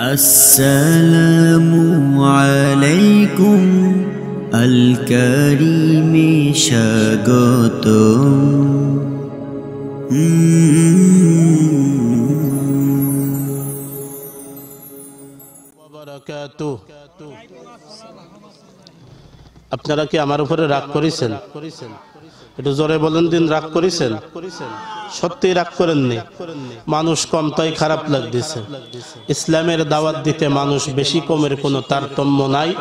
আসসালামু আলাইকুম আল কারীমে স্বাগতম। আপনারা কি আমার উপরে রাগ করেছেন? একটু জোরে বলেন দিন, রাগ করেছেন? সত্যি রাগ করেননি? মানুষ কম তাই খারাপ লাগতেছে। ইসলামের দাওয়াত দিতে মানুষ বেশি কমের কোনো তারতম্য নাই।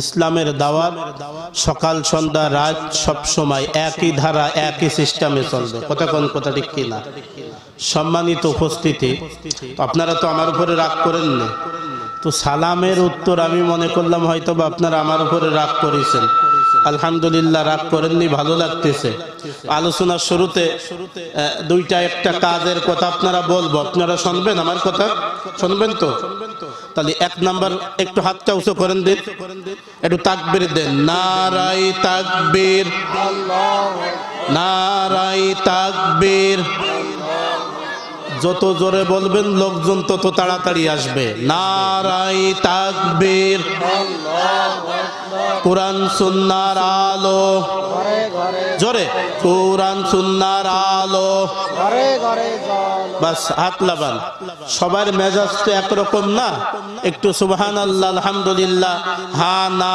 ইসলামের দাওয়াত সকাল সন্ধ্যা রাত সব সময় একই ধারা একই সিস্টেমে চলবে। কথা কোন কথা ঠিক কিনা? সম্মানিত উপস্থিতি, আপনারা তো আমার উপরে রাগ করেননি, তো সালামের উত্তর আমি মনে করলাম হয়তো বা আপনারা আমার উপরে রাগ করেছেন। আলহামদুলিল্লাহ, রাগ করেননি, ভালো লাগতেছে। আলোচনার শুরুতে দুইটা একটা কাজের কথা আপনারা বলবো, আপনারা শুনবেন? আমার কথা শুনবেন তো? তাহলে এক নাম্বার, একটু হাতটা উঁচু করেন দিন, একটু তাকবীর দেন। নারাই তাকবীর, নারাই তাকবীর। যত জোরে বলবেন লোকজন তত তাড়াতাড়ি আসবে। নারাই তাকবীর। কোরআন সুন্নাহর আলো, জোরে কোরআন সুন্নাহর আলো। বাস হাত লাগান। সবার মেজাজ তো একরকম না, একটু সুবহানাল্লাহ আলহামদুলিল্লাহ হা না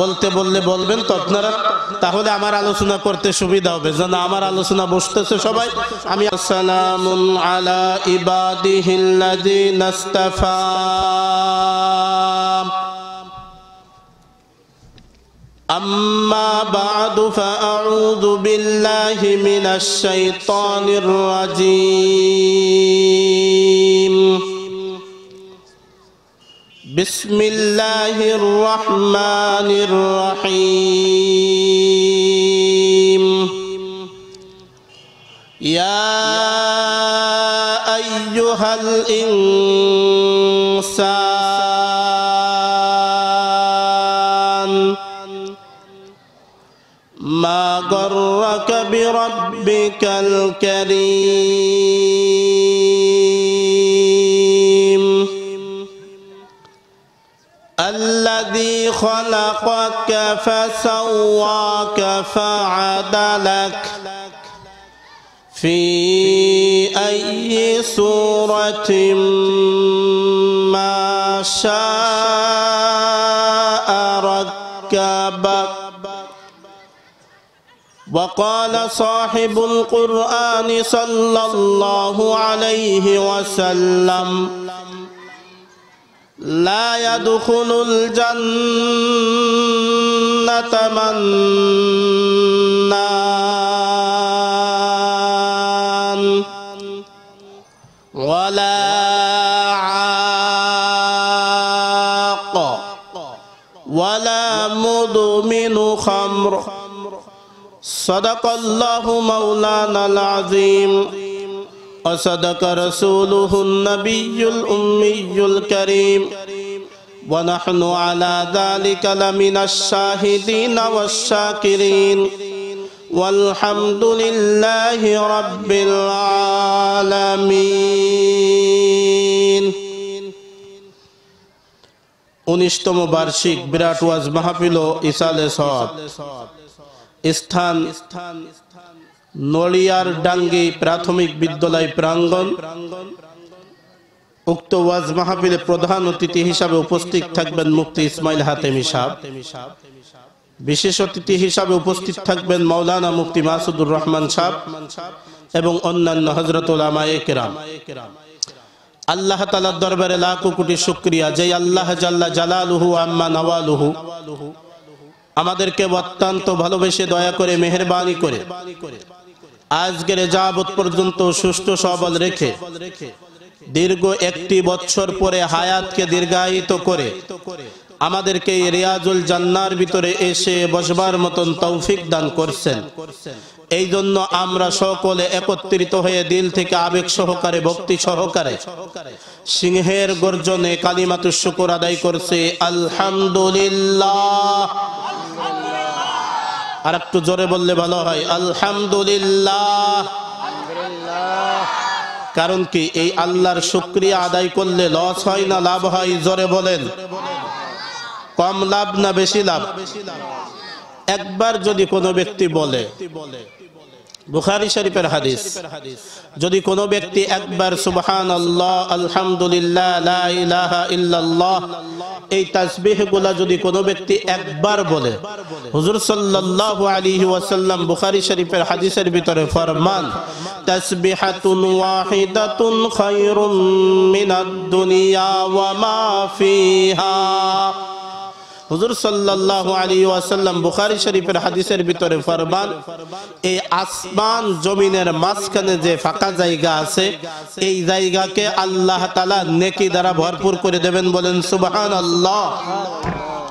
বলতে বললে বলবেন তো আপনারা, তাহলে আমার আলোচনা করতে সুবিধা হবে। যেন আমার আলোচনা বসতেছে সবাই। আমি আসসালামুন আলা ইবাদিহিল্লাযিনা ইসতাফা। أما بعد فأعوذ بالله من الشيطان الرجيم. بسم الله الرحمن الرحيم. يا أيها الإنسان ما غرك بربك الكريم الذي خلقك فسواك فعدلك في أي صورة ما شاء ركبك. وقال صاحب القرآن صلى الله عليه وسلم لا يدخل الجنة منان ولا عاق ولا مدمن خمر. صدق الله مولانا العظيم وصدق رسوله النبي الأمي الكريم ونحن على ذلك لمن الشاهدين والشاكرين والحمد لله رب العالمين. 19তম বার্ষিক বিরাট ওয়াজ মাহফিল ও ইসালে সওয়াব। স্থান নড়িয়ার ডাঙ্গি প্রাথমিক বিদ্যালয় প্রাঙ্গণ। উক্ত ওয়াজ মাহফিলে প্রধান অতিথি হিসাবে উপস্থিত থাকবেন মুফতি ইসমাইল হাতেমি সাহেব। বিশেষ অতিথি হিসাবে উপস্থিত থাকবেন মাওলানা মুফতি মাসুদুর রহমান সাহেব এবং অন্যান্য হযরত উলামায়ে কেরাম। আল্লাহ তাআলার দরবারে লাখো কোটি শুকরিয়া, যে আল্লাহ জাল্লা জালালুহু আম্মা নওয়ালুহু আমাদেরকে অত্যন্ত ভালোবেসে দয়া করে মেহেরবানি করে আজকের যাবত পর্যন্ত সুস্থ সবল রেখে দীর্ঘ 1 বছর পরে হায়াতকে দীর্ঘায়িত করে আমাদেরকে রিয়াজুল জান্নার ভিতরে এসে বসবার মতন তৌফিক দান করছেন। এই জন্য আমরা সকলে একত্রিত হয়ে দিল থেকে আবেগ সহকারে ভক্তি সহকারে সিংহের গর্জনে কালিমাতুশ শুকর আদায় করছে আলহামদুলিল্লাহ। আর একটু জোরে বললে ভালো হয়, আলহামদুলিল্লাহ। কারণ কি এই আল্লাহর শুকরিয়া আদায় করলে লস হয় না লাভ হয়? জোরে বলেন। কম লাভ না বেশি লাভ? একবার যদি কোনো ব্যক্তি বলে, বুখারী শরীফের হাদিস, যদি কোনো ব্যক্তি একবার সুবহানাল্লাহ আলহামদুলিল্লাহ লা ইলাহা ইল্লাল্লাহ এই তাসবিহগুলা যদি কোনো ব্যক্তি একবার বলে, হুজুর সাল্লাল্লাহু আলাইহি ওয়াসাল্লাম বুখারী শরীফের হাদিসের ভিতরে ফরমান, তাসবিহাতুন ওয়াহিদাতুন খায়রুম মিনাদ দুনিয়া ওয়া মা ফিহা। হুজুর সাল্লাল্লাহু আলাইহি ওয়াসাল্লাম বুখারী শরীফের হাদিসের ভিতরে ফরমান, এই আসমান জমিনের মাঝখানে যে ফাঁকা জায়গা আছে এই জায়গাকে আল্লাহ তাআলা নেকি দ্বারা ভরপুর করে দেবেন। বলেন সুবহানাল্লাহ।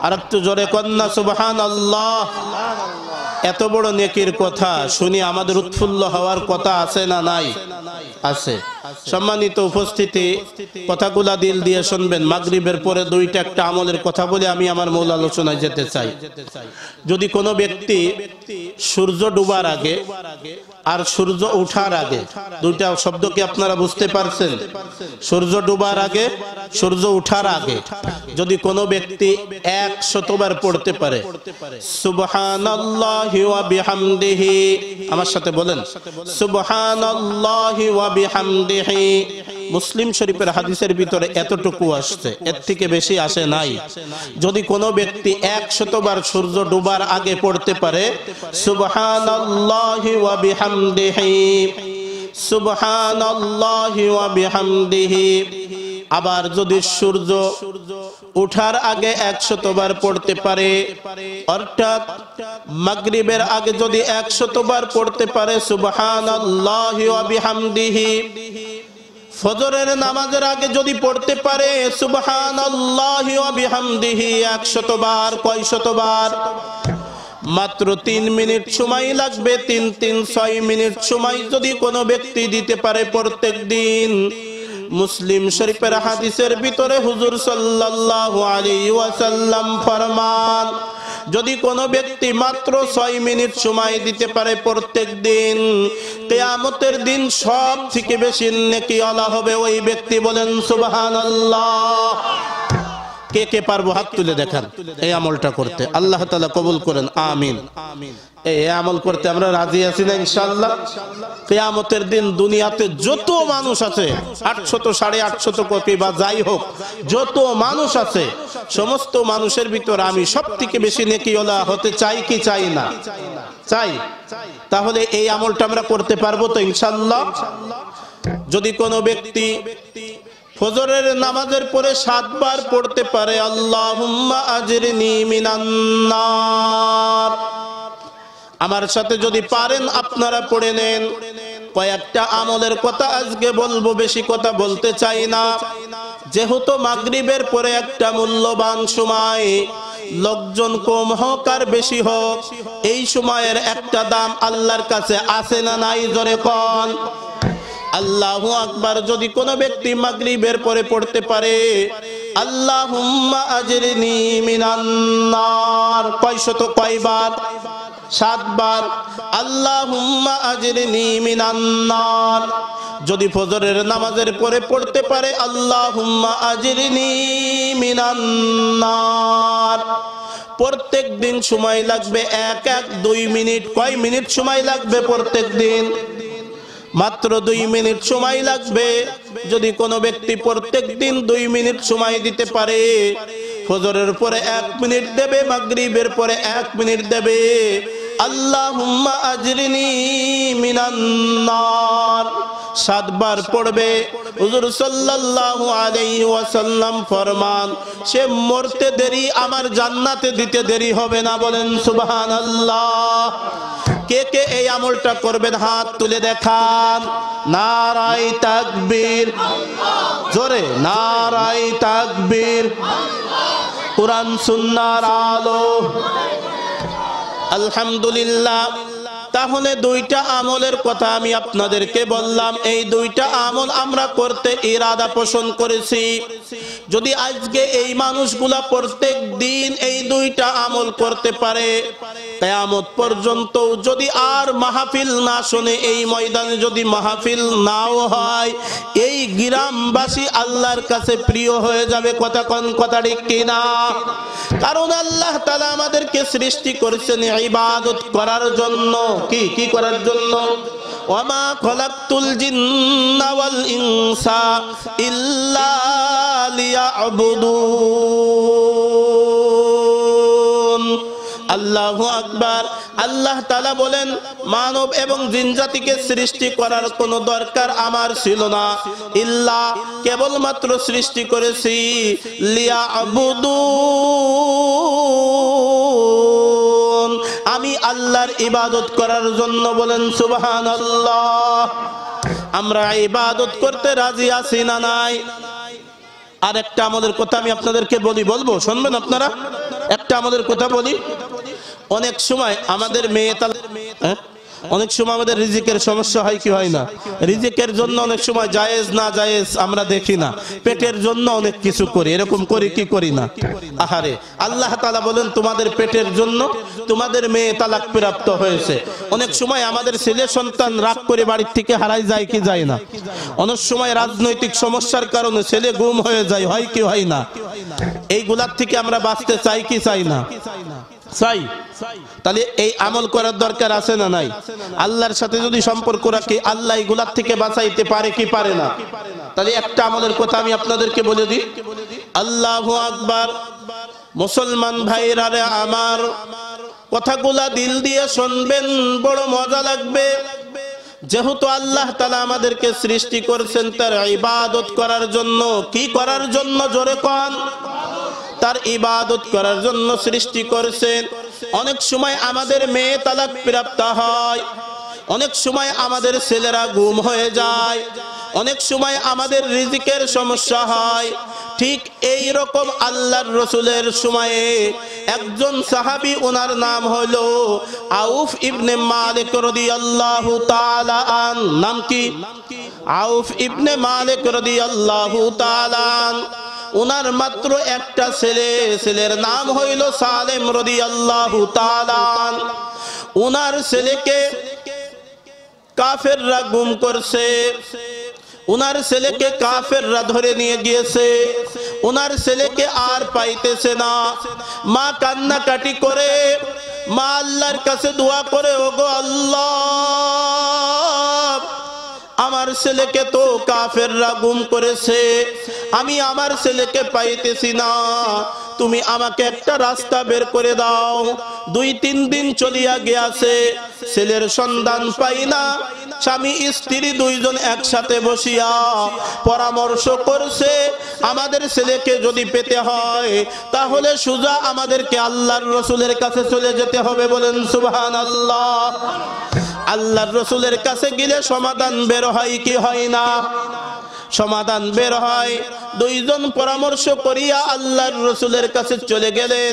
আর একটু জোরে কন্না সুবহানাল্লাহ। এত বড় নেকির কথা শুনি আমাদের উৎফুল্ল হওয়ার কথা আছে না নাই? আছে। সম্মানিত উপস্থিতি, কথাগুলা দিল দিয়ে শুনবেন। মাগরিবের পরে দুইটা একটা আমলের কথা বলে আমি আমার মূল আলোচনায় যেতে চাই। যদি কোনো ব্যক্তি সূর্য ডুবার আগে আর সূর্য ওঠার আগে, দুইটা শব্দ কি আপনারা বুঝতে পারছেন? সূর্য ডুবার আগে, সূর্য ওঠার আগে যদি কোনো ব্যক্তি 100 বার পড়তে পারে সুবহানাল্লাহি ওয়া বিহামদিহি, আমার সাথে বলেন সুবহানাল্লাহি ওয়া বিহামদিহি। মুসলিম শরীফের হাদিসের ভিতরে এতটুকু আসছে, এর থেকে বেশি আসে নাই। যদি কোনো ব্যক্তি 100 বার সূর্য ডুবার আগে পড়তে পারে সুবহানাল্লাহি ওয়া বিহামদিহি, সুবহানাল্লাহি ওয়া বিহামদিহি, আবার যদি সূর্য ওঠার আগে 100 বার পড়তে পারে, অর্থাৎ মাগরিবের আগে যদি 100 বার পড়তে পারে সুবহানাল্লাহি ওয়া বিহামদিহি, ফজরের নামাজের আগে যদি পড়তে পারে সুবহানাল্লাহি ওয়া বিহামদিহি 100 বার, কয়শত বার? মাত্র 3 মিনিট সময় লাগবে। 3-6 মিনিট সময় যদি কোনো ব্যক্তি দিতে পারে প্রত্যেক দিন, মুসলিম শরীফের হাদিসের ভিতরে হুজুর সাল্লাল্লাহু আলাইহি ওয়াসাল্লাম ফরমান, যদি কোনো ব্যক্তি মাত্র 6 মিনিট সময় দিতে পারে প্রত্যেক দিন, কিয়ামতের দিন সব থেকে বেশি নেকিওয়ালা হবে ওই ব্যক্তি। বলেন সুবহানাল্লাহ। কে কে পারবো হাত তুলে দেখান এই আমলটা করতে? আল্লাহ তাআলা কবুল করেন, আমিন। এই আমল করতে আমরা রাজি আছি না ইনশাআল্লাহ? কিয়ামতের দিন দুনিয়াতে যত মানুষ আছে 800 850 কোটি বা যাই হোক যত মানুষ আছে সমস্ত মানুষের ভিতর আমি সবথেকে বেশি নেকিওয়ালা হতে চাই কি চাই না? চাই। তাহলে এই আমলটা আমরা করতে পারবো তো ইনশাআল্লাহ? যদি কোনো ব্যক্তি ফজরের নামাজের পরে 7 বার পড়তে পারে আল্লাহুম্মা আজরিনি মিনান নার, আমার সাথে যদি পারেন আপনারা পড়ে নেন। কয়েকটা আমলের কথা আজকে বলবো, বেশি কথা বলতে চাই না, যেহেতু মাগরিবের পরে একটা মূল্যবান সময়, লোকজন কম হোক আর বেশি হোক এই সময়ের একটা দাম আল্লাহর কাছে আছে না নাই? জোরে কোন আল্লাহু আকবার। যদি কোনো ব্যক্তি মাগরিবের পরে পড়তে পারে আল্লাহুম্মা আজরিনি মিনান নার, কয়বার? 7 বার। আল্লাহুম্মা আজরিনি মিনান নার। যদি ফজরের নামাজের পরে পড়তে পারে আল্লাহুম্মা আজরিনি মিনান নার, প্রত্যেক দিন সময় লাগবে 1-2 মিনিট। কয় মিনিট সময় লাগবে প্রত্যেক দিন? মাত্র 2 মিনিট সময় লাগবে। যদি কোনো ব্যক্তি প্রত্যেক দিন 2 মিনিট সময় দিতে পারে, ফজরের পরে 1 মিনিট দেবে, মাগরিবের পরে 1 মিনিট দেবে, আল্লাহুম্মা আজরিনি মিনান নার 7 বার পড়বে। হুজুর সাল্লাল্লাহু আলাইহি ওয়াসাল্লাম ফরমান, সে মরতে দেরি আমার জান্নাতে দিতে দেরি হবে না। বলেন সুবহানাল্লাহ। কে কে এই আমলটা করবেন হাত তুলে দেখান। নারায়ে তাকবীর, জোরে নারায়ে তাকবীর। কুরআন সুন্নাহর আলো। আলহামদুলিল্লাহ। তাহলে 2টা আমলের কথা আমি আপনাদেরকে বললাম। এই 2টা আমল আমরা করতে ইরাদা পোষণ করেছি। যদি আজকে এই মানুষগুলা প্রত্যেক দিন এই দুইটা আমল করতে পারে, কিয়ামত পর্যন্ত যদি আর মাহফিল না শুনে, এই ময়দানে যদি মাহফিল নাও হয়, এই গ্রামবাসী আল্লাহর কাছে প্রিয় হয়ে যাবে। কথা কোন কথা ঠিক কিনা? কারণ আল্লাহ তাআলা আমাদেরকে সৃষ্টি করেছেন ইবাদত করার জন্য। কি করার জন্য? ওয়ামা খালাকতুল জিন্না ওয়াল ইনসা ইল্লা লিয়াবুদুন। আল্লাহু আকবার। আল্লাহ তাআলা বলেন মানব এবং জিন জাতিকে সৃষ্টি করার কোনো দরকার আমার ছিল না, ইল্লা কেবলমাত্র সৃষ্টি করেছি লিয়াবুদুন, আমি আল্লাহর ইবাদত করার জন্য। বলেন সুবহানাল্লাহ। আমরা ইবাদত করতে রাজি আছি না নাই? আর একটা আমাদের কথা আমি আপনাদেরকে বলবো, শুনবেন আপনারা? একটা আমাদের কথা বলি। অনেক সময় আমাদের অনেক সময় আমাদের রিজিকের সমস্যা হয় কি হয় না? রিজিকের জন্য অনেক সময় জায়েজ না জায়েজ আমরা দেখি না, পেটের জন্য অনেক কিছু করি। এরকম করি কি করি না? আহারে, আল্লাহ তাআলা বলেন তোমাদের পেটের জন্য তোমাদের মেয়ে তালাক প্রাপ্ত হয়েছে। অনেক সময় আমাদের ছেলে সন্তান রাগ করে বাড়ির থেকে হারাই যায় কি যায় না? অনেক সময় রাজনৈতিক সমস্যার কারণে ছেলে গুম হয়ে যায়, হয় কি হয় না? এইগুলার থেকে আমরা বাঁচতে চাই কি চাই না? চাই। তাহলে এই আমল করার দরকার আছে না নাই? আল্লাহর সাথে যদি সম্পর্ক রাখি, আল্লাহ এগুলার থেকে বাঁচাইতে পারে কি পারে না? তাহলে একটা আমলের কথা আমি আপনাদেরকে বলে দিই। আল্লাহু আকবার। মুসলমান ভাইরা রে আমার, কথাগুলা দিল দিয়ে শুনবেন, বড় মজা লাগবে। যেহেতু আল্লাহ তাআলা আমাদেরকে সৃষ্টি করেছেন তার ইবাদত করার জন্য। কি করার জন্য? জোরে কোন। তার ইবাদত করার জন্য সৃষ্টি করেছেন। অনেক সময় আমাদের মেয়ে তালাক প্রাপ্ত হয়, অনেক সময় আমাদের ছেলেরা গুম হয়ে যায়, অনেক সময় আমাদের রিজিকের সমস্যা হয়। ঠিক এই রকম আল্লাহর রাসূলের সময়ে একজন সাহাবী, ওনার নাম হলো আউফ ইবনে মালিক রাদিয়াল্লাহু তাআলা আন। নাম কি? আউফ ইবনে মালিক রাদিয়াল্লাহু তাআলা আন। ওনার মাত্র একটা ছেলে, ছেলের নাম হইল সালেম রাদিয়াল্লাহু তাআলা আন। ওনার ছেলেকে কাফেররা গুম করছে, ওনার ছেলেকে কাফেররা ধরে নিয়ে গিয়েছে। ওনার ছেলেকে আর পাইতেছে না। মা কান্নাকাটি করে, মা আল্লাহর কাছে দোয়া করে, ওগো আল্লাহ, আমার ছেলেকে তো কাফেররা গুম করেছে, আমি আমার ছেলেকে পাইতেছি না, তুমি আমাকে একটা রাস্তা বের করে দাও। 2-3 দিন চলিয়া গিয়াছে, ছেলের সন্ধান পাই না। স্বামী স্ত্রী দুইজন একসাথে বসিয়া পরামর্শ করছে, আমাদের ছেলেকে যদি পেতে হয় তাহলে সোজা আমাদেরকে আল্লাহর রাসূলের কাছে চলে যেতে হবে। বলেন সুবহানাল্লাহ। আল্লাহর রাসূলের কাছে গেলে সমাধান বের হয় কি হয় না? সমাধান বের হয়। দুইজন পরামর্শ করিয়া আল্লাহর রাসূলের কাছে চলে গেলেন।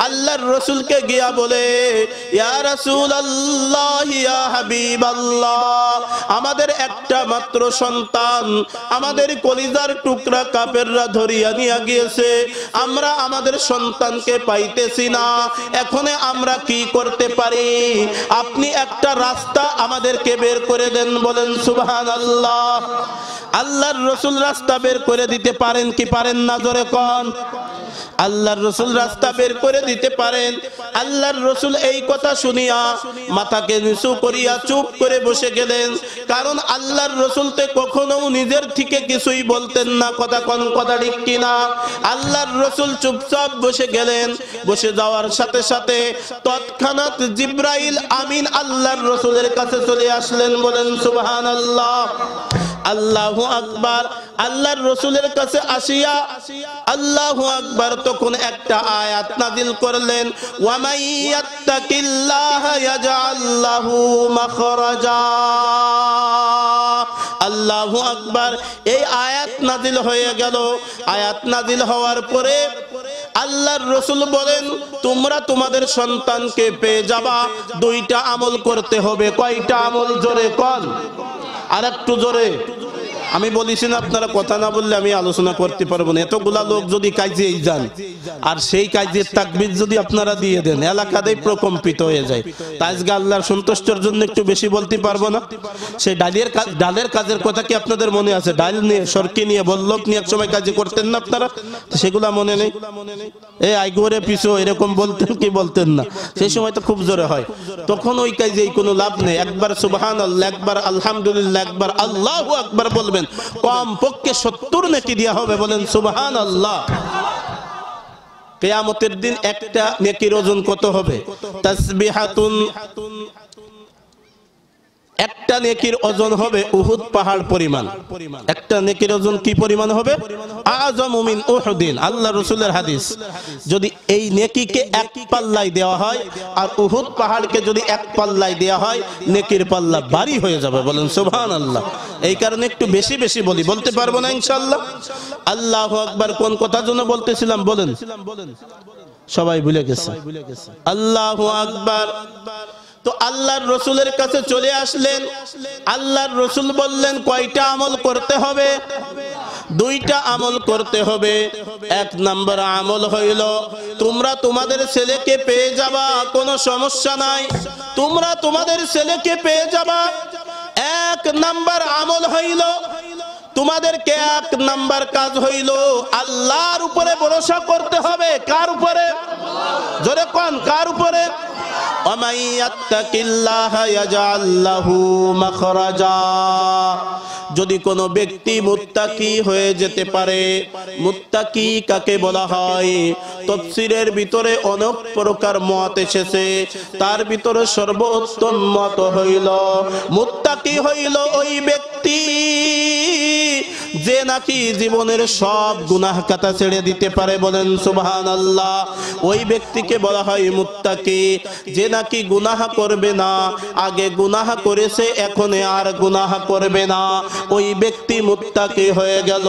আল্লাহর রাসূলকে গিয়া বলে, ইয়া রাসূলুল্লাহ, ইয়া হাবিবাল্লাহ, আমাদের একটা মাত্র সন্তান, আমাদের কলিজার টুকরা কাফেররা ধরিয়া নিয়ে গিয়েছে, আমরা আমাদের সন্তানকে পাইতেছি না, এখন আমরা কি করতে পারি? আপনি একটা রাস্তা আমাদেরকে বের করে দেন। বলেন সুবহানাল্লাহ। আল্লাহর রাসূল রাস্তা বের করে দিতে পারেন কি পারেন না? জোরে কোন। আল্লাহর রাসূল রাস্তা বের করে দিতে পারেন। আল্লাহর রাসূল এই কথা শুনিয়া মাথাকে নিচু করিয়া চুপ করে বসে গেলেন। কারণ আল্লাহর রাসূল তো কখনো নিজের থেকে কিছুই বলতেন না। কথা কোন কথা ঠিক কিনা? আল্লাহর রাসূল চুপচাপ বসে গেলেন। বসে যাওয়ার সাথে সাথে তৎক্ষণাৎ জিবরাইল আমিন আল্লাহর রাসূলের কাছে চলে আসলেন। বলেন সুবহানাল্লাহ। আল্লাহু আকবার। আল্লাহর রাসূলের কাছে আসিয়া আল্লাহু আকবার, তখন একটা আয়াত নাযিল করলেন, ওয়া মাইয়াত্তাকিল্লাহা ইয়াজআল লাহু মাখরাজা। আল্লাহু আকবার। এই আয়াত নাযিল হয়ে গেল। আয়াত নাযিল হওয়ার পরে আল্লাহর রাসূল বলেন, তোমরা তোমাদের সন্তানকে পেয়ে যাবা, 2টা আমল করতে হবে। কয়টা আমল? জোরে কোন। আর একটু জোরে। আমি বলিছি না আপনারা কথা না বললে আমি আলোচনা করতে পারবো না। এতগুলা লোক যদি কাজে যান আর সেই কাজের তাকবীর যদি আপনারা দিয়ে দেন এলাকাতেই প্রকম্পিত হয়ে যায়। তাই আজকে আল্লাহর সন্তুষ্টির জন্য একটু বেশি বলতে পারবো না। সেই ডালের কাজের কথা কি আপনাদের মনে আছে? ডাল নিয়ে সরকি নিয়ে বল্লভ নিয়ে এক সময় কাজে করতেন না আপনারা? সেগুলা মনে নেই? এই আইগোরে পিছু এরকম বলতেন কি বলতেন না? সেই সময় তো খুব জোরে হয়, তখন ওই কাজে কোনো লাভ নেই। একবার সুবহানাল্লাহ, একবার আলহামদুলিল্লাহ, একবার আল্লাহু আকবার বলবেন, কম পক্ষে 70 নেকি দেয়া হবে। বলেন সুবহানাল্লাহ। কিয়ামতের দিন একটা নেকির ওজন কত হবে? তাসবিহাতুন, একটা নেকির ওজন হবে উহুদ পাহাড় পরিমাণ। একটা নেকির ওজন কি পরিমাণ হবে? আযমু মিন উহুদিন। আল্লাহ রাসূলের হাদিস। যদি এই নেকিকে এক পাল্লায় দেওয়া হয় আর উহুদ পাহাড়কে যদি এক পাল্লায় দেওয়া হয়, নেকির পাল্লা ভারী হয়ে যাবে। বলেন সুবহানাল্লাহ। এই কারণে একটু বেশি বেশি বলি, বলতে পারবো না ইনশাআল্লাহ। আল্লাহু আকবার কোন কথার জন্য বলতেছিলাম বলেন? সবাই ভুলে গেছে। আল্লাহু আকবার। তো আল্লাহর রসুলের কাছে চলে আসলেন। আল্লাহর রসুল বললেন কয়টা আমল করতে হবে? 2টা আমল করতে হবে। 1 নম্বর আমল হইল তোমরা তোমাদের ছেলেকে পেয়ে যাবা, কোনো সমস্যা নাই, তোমরা তোমাদের ছেলেকে পেয়ে যাবা। 1 নম্বর আমল হইল তোমাদেরকে 1 নম্বর কাজ হইল আল্লাহর উপরে ভরসা করতে হবে। কার উপরে? জোরে কোন, কার উপরে? ওয়ামাই ইয়াত্তাকিল্লাহা ইয়াজআল লাহু মাখরাজা। যদি কোনো ব্যক্তি মুত্তাকি হয়ে যেতে পারে, মুত্তাকি কাকে বলা হয়? তাফসীরের ভিতরে অনেক প্রকার মত এসেছে, তার ভিতরে সর্বোত্তম মত হইল মুত্তাকি হইল ওই ব্যক্তি যে নাকি জীবনের সব গুনাহ কাটা ছেড়ে দিতে পারে। বলেন সুবহানাল্লাহ। ওই ব্যক্তিকে বলা হয় মুত্তাকি, যে নাকি গুনাহ করবে না, আগে গুনাহ করেছে এখন আর গুনাহ করবে না, ওই ব্যক্তি মুত্তাকি হয়ে গেল।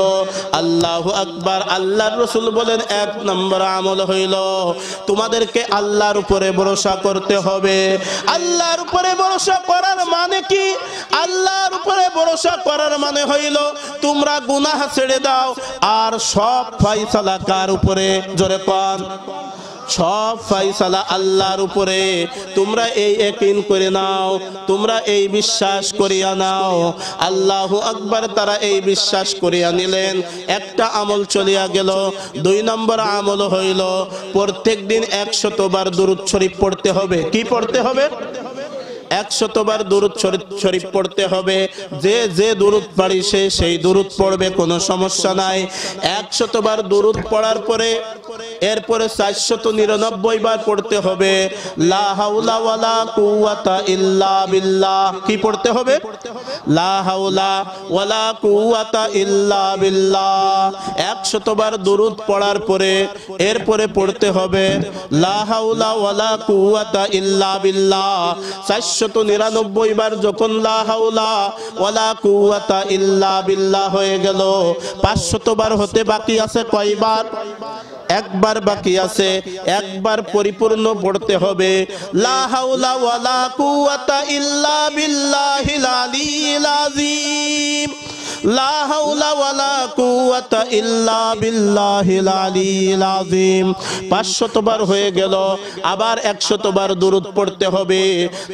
আল্লাহু আকবার। আল্লাহর রাসূল বলেন 1 নম্বর আমল হইল তোমাদেরকে আল্লাহর উপরে ভরসা করতে হবে। আল্লাহর উপরে ভরসা করার মানে কি? আল্লাহর উপরে ভরসা করার মানে হইল তোমরা গুনাহ ছেড়ে দাও আর সব ফয়সালা কার উপরে? জোরে কোন। সব ফয়সালা আল্লাহর উপরে। তোমরা এই ইয়াকিন করে নাও, তোমরা এই বিশ্বাস করিয়া নাও। আল্লাহু আকবার। তারা এই বিশ্বাস করিয়া নিলেন। একটা আমল চলিয়া গেল। 2 নম্বর আমল হইল প্রত্যেক দিন 100 বার দুরূদ শরীফ পড়তে হবে। কি পড়তে হবে? 100 বার দুরূদ শরীফ পড়তে হবে। যে দুরূদ পারি সে সেই দুরূদ পড়বে, কোনো সমস্যা নাই। 100 বার দুরূদ পড়ার পরে এরপরে 499 বার পড়তে হবে লা হাওলা ওয়ালা কুওয়াতা ইল্লা বিল্লাহ। কি পড়তে হবে? লা হাওলা ওয়ালা কুওয়াতা ইল্লা বিল্লাহ। 100 বার দুরূদ পড়ার পরে এরপরে পড়তে হবে লা হাওলা ওয়ালা কুওয়াতা ইল্লা বিল্লাহ। 499 বার যখন লা হাওলা ওয়ালা কুওয়াতা ইল্লা বিল্লাহ হয়ে গেল, 500 বার হতে বাকি আছে কয়বার? 1 বার বাকি আছে। 1 বার পরিপূর্ণ পড়তে হবে লা হাওলা ওয়ালা কুওয়াতা ইল্লা বিল্লাহিল আলিয়্যিল আযীম। লা হাওলা ওয়ালা কুওয়াতা ইল্লা বিল্লাহিল আলিয়্যিল আযীম। 500 বার হয়ে গেল। আবার 100 বার দুরূদ পড়তে হবে।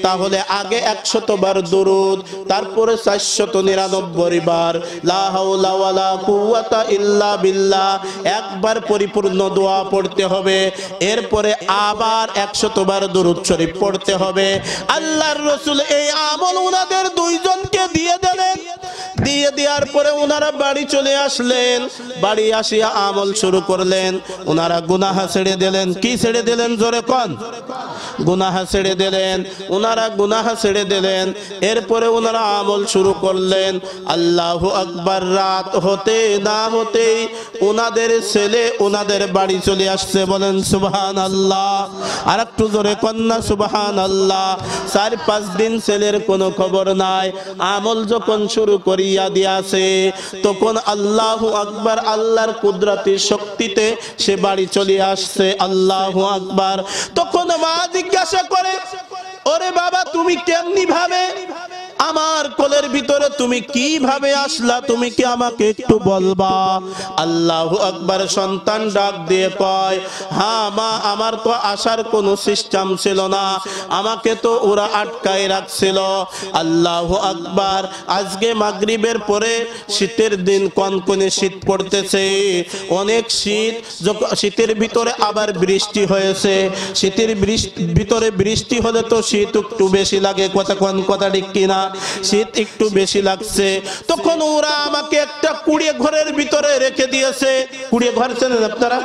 তাহলে আগে 100 বার দুরূদ, তারপরে 499 বার লা হাওলা ওয়ালা কুওয়াতা ইল্লা বিল্লাহ। 1 বার পরিপূর্ণ দোয়া পড়তে হবে। এরপরে আবার 100 বার দুরূদ শরীফ পড়তে হবে। আল্লাহর রাসূল এই আমল উনাদের 2 জনকে দিয়ে দিলেন। দিয়ে দেওয়ার পরে ওনারা বাড়ি চলে আসলেন। বাড়ি আসিয়া আমল শুরু করলেন। ওনারা গুনাহ ছেড়ে দিলেন। কি ছেড়ে দিলেন? জোরে কোন। গুনাহ ছেড়ে দিলেন। ওনারা গুনাহ ছেড়ে দিলেন। এরপরে ওনারা আমল শুরু করলেন। আল্লাহু আকবার। রাত হতে না হতেই ওনাদের ছেলে ওনাদের বাড়ি চলে আসছে। বলেন সুবহানাল্লাহ। আর একটু জোরে কন্যা সুবহানাল্লাহ। 4-5 দিন ছেলের কোনো খবর নাই। আমল যখন শুরু করিয়া দিয়াছে তখন আল্লাহু আকবার, আল্লাহর কুদরতি শক্তিতে সে বাড়ি চলে আসছে। আল্লাহু আকবার। তখন মা জিজ্ঞাসা করে, ওরে বাবা তুমি কেমনি ভাবে আমার কোলের ভিতরে তুমি কিভাবে আসলা, তুমি কি আমাকে একটু বলবা? আল্লাহু আকবার। সন্তান ডাক দিয়ে কয়, হ্যাঁ মা, আমার তো আসার কোনো সিস্টেম ছিল না, আমাকে তো ওরা আটকায় রাখছিল। আল্লাহু আকবার। আজকে মাগরিবের পরে শীতের দিন, কনকনে শীত পড়তেছে, অনেক শীত। শীতের ভিতরে আবার বৃষ্টি হয়েছে। শীতের ভিতরে বৃষ্টি হলে তো শীত একটু বেশি লাগে, কথা ঠিক কিনা? শীত একটু বেশি লাগছে। তখন ওরা আমাকে একটা কুড়িয়ে ঘরের ভিতরে রেখে দিয়েছে। কুড়িয়ে ঘর চেনেন আপনারা?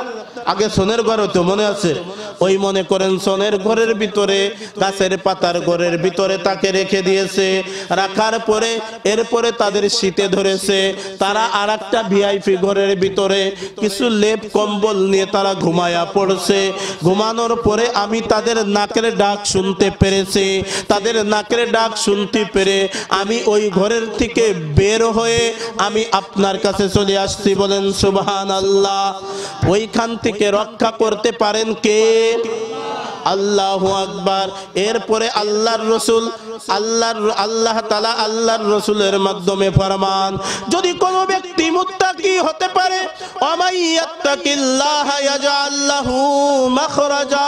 আগে সোনের ঘর হতো, মনে আছে? ওই মনে করেন সোনের ঘরের ভিতরে, গাছের পাতার ঘরের ভিতরে তাকে রেখে দিয়েছে। রাখার পরে এরপরে তাদের শীতে ধরেছে, তারা আর একটা ভিআইপি ঘরের ভিতরে কিছু লেপ কম্বল নিয়ে তারা ঘুমায়া পড়ছে। ঘুমানোর পরে আমি তাদের নাকের ডাক শুনতে পেরেছি। তাদের নাকের ডাক শুনতে পেরে আমি ওই ঘরের থেকে বের হয়ে আমি আপনার কাছে চলে আসছি। বলেন সুবহানাল্লাহ। ওইখান থেকে রক্ষা করতে পারেন কে? আল্লাহু আকবার। এরপরে আল্লাহর রাসূল আল্লাহ তাআলা আল্লাহর রাসূলের মাধ্যমে ফরমান, যদি কোনো ব্যক্তি মুত্তাকি হতে পারে, ওয়ামাইয়াত্তাকিল্লাহা ইয়াজআল লাহু মাখরাজা,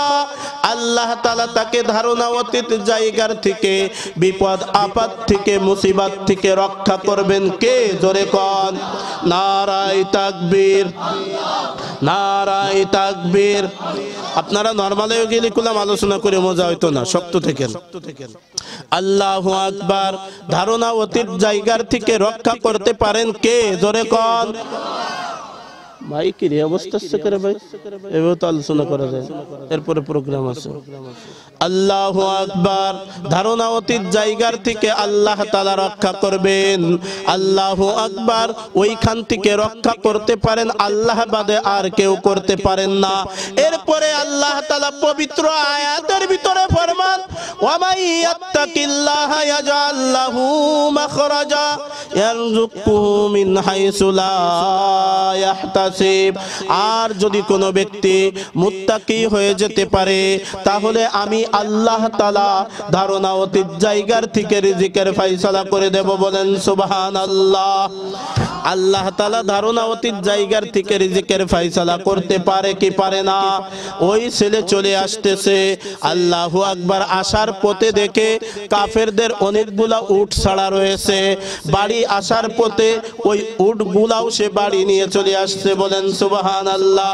আল্লাহ তাআলা তাকে ধারণা অতীত জায়গার থেকে, বিপদ আপদ থেকে, মুসিবত থেকে রক্ষা করবেন কে? জোরে কোন নারায়ে তাকবীর, নারায়ে তাকবীর। আপনারা নরমালে গেলে কুলাম আলোচনা করে মজা হইতো না, শক্ত থেকেন। আল্লাহু আকবার। ধারণা অতীত জায়গার থেকে রক্ষা করতে পারেন কে? জোরে কোন। ভাই কি রে অবস্থা করে ভাই, এভাবে তো আলোচনা করা যায়, এরপরে প্রোগ্রাম আছে। আল্লাহু আকবার। ধারণা অতীত জায়গার থেকে আল্লাহ তাআলা রক্ষা করবেন। আল্লাহু আকবার। ওইখান থেকে রক্ষা করতে পারেন আল্লাহ বাদে আর কেউ করতে পারেন না। এরপরে আল্লাহ তাআলা পবিত্র আয়াতের ভিতরে ফরমান, ওয়ামাইয়াত্তাকিল্লাহা ইয়াজআল লাহু মাখরাজা ইয়ারযুকুহু মিন হাইসু লা ইয়াহতাসিব। আর যদি কোনো ব্যক্তি মুত্তাকি হয়ে যেতে পারে, তাহলে আমি আল্লাহ তাআলা ধারণা অতীত জায়গার থেকে রিজিকের ফয়সালা করে দেব। বলেন সুবহানাল্লাহ। আল্লাহ তাআলা ধারণা অতীত জায়গার থেকে রিজিকের ফয়সালা করতে পারে কি পারে না? ওই ছেলে চলে আসতেছে, আল্লাহু আকবার। আসার পথে দেখে কাফেরদের অনেকগুলা উট ছাড়া রয়েছে। বাড়ি আসার পথে ওই উটগুলাও সে বাড়ি নিয়ে চলে আসছে। বলেন সুবহানাল্লাহ।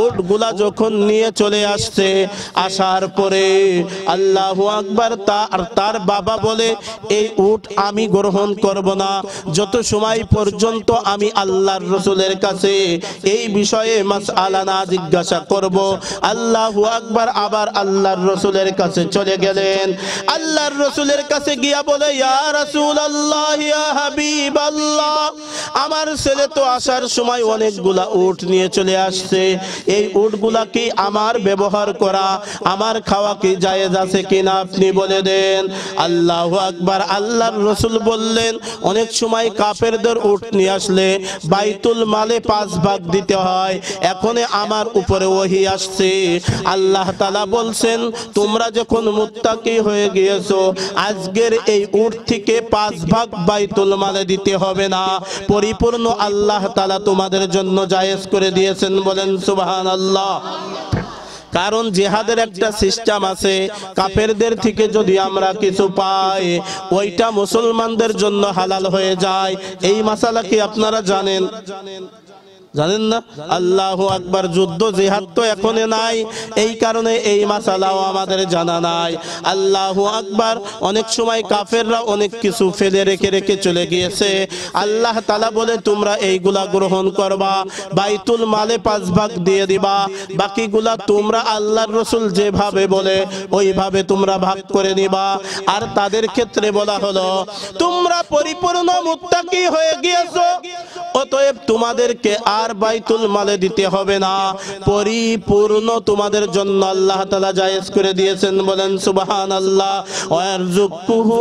উটগুলা যখন নিয়ে চলে আসছে, আসার পরে আল্লাহু আকবার, তার বাবা বলে, এই উট আমি গ্রহণ করব না যত সময় পর্যন্ত আমি আল্লাহর রাসূলের কাছে এই বিষয়ে মাসআলা না জিজ্ঞাসা করব। আল্লাহু আকবার। আবার আল্লাহর রাসূলের কাছে চলে গেলেন। আল্লাহর রাসূলের কাছে গিয়া বলে, ইয়া রাসূলুল্লাহ, ইয়া হাবিবাল্লাহ, আমার ছেলে তো আসার সময় অনেকগুলা উট নিয়ে চলে আসছে। এই উটগুলা কি আমার ব্যবহার করা, আমার খাওয়া কি জায়েজ আছে কিনা আপনি বলে দেন। আল্লাহু আকবার। আল্লাহর রাসূল বললেন, অনেক সময় কাফেরদের উট নিয়ে আসলে বাইতুল মালে 5 ভাগ দিতে হয়। এখন আমার উপরে ওহী আসছে, আল্লাহ তাআলা বলছেন, তোমরা যখন মুত্তাকি হয়ে গিয়েছো, আজকের এই উট থেকে 5 ভাগ বাইতুল মালে দিতে হবে না, পরিপূর্ণ আল্লাহ তাআলা তোমাদের জন্য জায়েজ করে দিয়েছেন। বলেন সুবহানাল্লাহ। কারণ জিহাদের একটা সিস্টেম আছে, কাফেরদের থেকে যদি আমরা কিছু পাই, ওইটা মুসলমানদের জন্য হালাল হয়ে যায়। এই মাসালা কি আপনারা জানেন? জানেন না? আল্লাহু আকবার। যুদ্ধ জিহাদ তো এখন নাই, এই কারণে এই মাসালাও আমাদের জানা নাই। আল্লাহু আকবার। অনেক সময় কাফেররা অনেক কিছু ফেলে রেখে রেখে চলে গিয়েছে। আল্লাহ তাআলা বলে, তোমরা এইগুলা গ্রহণ করবা, বাইতুল মালে 5 ভাগ দিয়ে দিবা, বাকিগুলা তোমরা আল্লাহর রাসূল যেভাবে বলে ওইভাবে তোমরা ভাগ করে নিবা। আর তাদের ক্ষেত্রে বলা হলো, তোমরা পরিপূর্ণ মুত্তাকি হয়ে গিয়েছো, অতএব তোমাদেরকে আর বাইতুল মালে দিতে হবে না, পরিপূর্ণ তোমাদের জন্য আল্লাহ তাআলা জায়েজ করে দিয়েছেন। বলেন সুবহানাল্লাহ। ওয়ারযুকুহু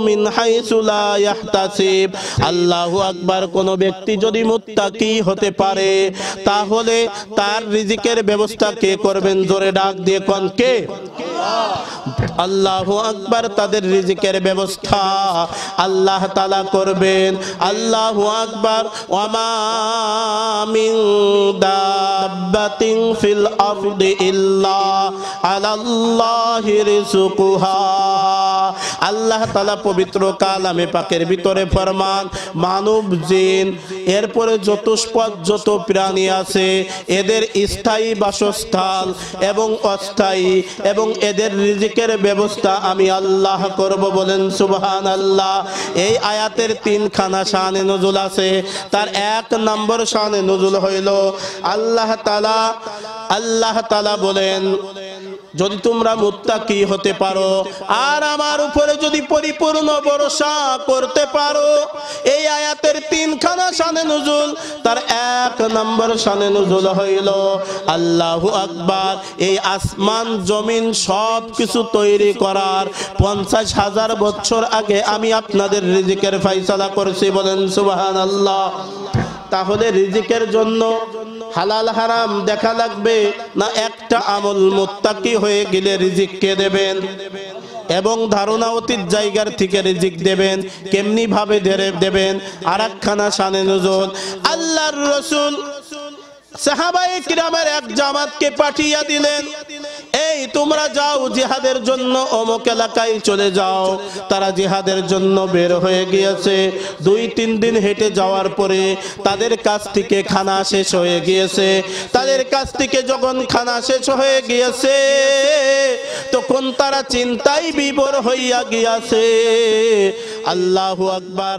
মিন হাইসু লা ইয়াহতাসিব। আল্লাহু আকবার। কোন ব্যক্তি যদি মুত্তাকি হতে পারে, তাহলে তার রিজিকের ব্যবস্থা কে করবেন? জোরে ডাক দিয়ে কোন কে? আল্লাহু আকবার, তাদের রিজিকের ব্যবস্থা আল্লাহ তাআলা করবেন। আল্লাহু আকবার। ওয়ামা মিন দাব্বাতিন ফিল আরদি ইল্লা আলাল্লাহি রিজকুহা। আল্লাহ তাআলা পবিত্র কালামে পাকের ভিতরে ফরমান, মানব জিন এরপরে যত প্রাণী আছে এদের স্থায়ী বাসস্থান এবং অস্থায়ী এবং এদের রিজিকের ব্যবস্থা আমি আল্লাহ করব। বলেন সুবহানাল্লাহ। এই আয়াতের তিনখানা শানে নুজুল আছে। তার এক নম্বর শানে নুজুল হইল আল্লাহ তাআলা বলেন, যদি তোমরা মুত্তাকি হতে পারো আর আমার উপরে যদি পরিপূর্ণ ভরসা করতে পারো। এই আয়াতের তিনখানা শানে নুজুল। তার এক নম্বর শানে নুজুল হইল আল্লাহু আকবার, এই আসমান জমিন সব কিছু তৈরি করার 50,000 বছর আগে আমি আপনাদের রিজিকের ফয়সালা করেছি। বলেন সুবহানাল্লাহ। তাহলে রিজিকের জন্য হালাল হারাম দেখা লাগবে না? একটা আমল মুত্তাকি হয়ে গেলে রিজিক কে দেবেন এবং ধারণা অতীত জায়গার থেকে রিজিক দেবেন, কেমনি ভাবে দেবেন? আরেকখানা শানে নুজুল, আল্লাহর রাসূল সাহাবায়ে কিরামের এক জামাতকে পাঠিয়ে দিলেন, এই তোমরা যাও জিহাদের জন্য অমুক এলাকায় চলে যাও। তারা জিহাদের জন্য বের হয়ে গিয়েছে। 2-3 দিন হেঁটে যাওয়ার পরে তাদের কাছ থেকে খানা শেষ হয়ে গিয়েছে। তাদের কাছ থেকে যখন খানা শেষ হয়ে গিয়েছে তখন তারা চিন্তায় বিভোর হইয়া গিয়েছে। আল্লাহু আকবার।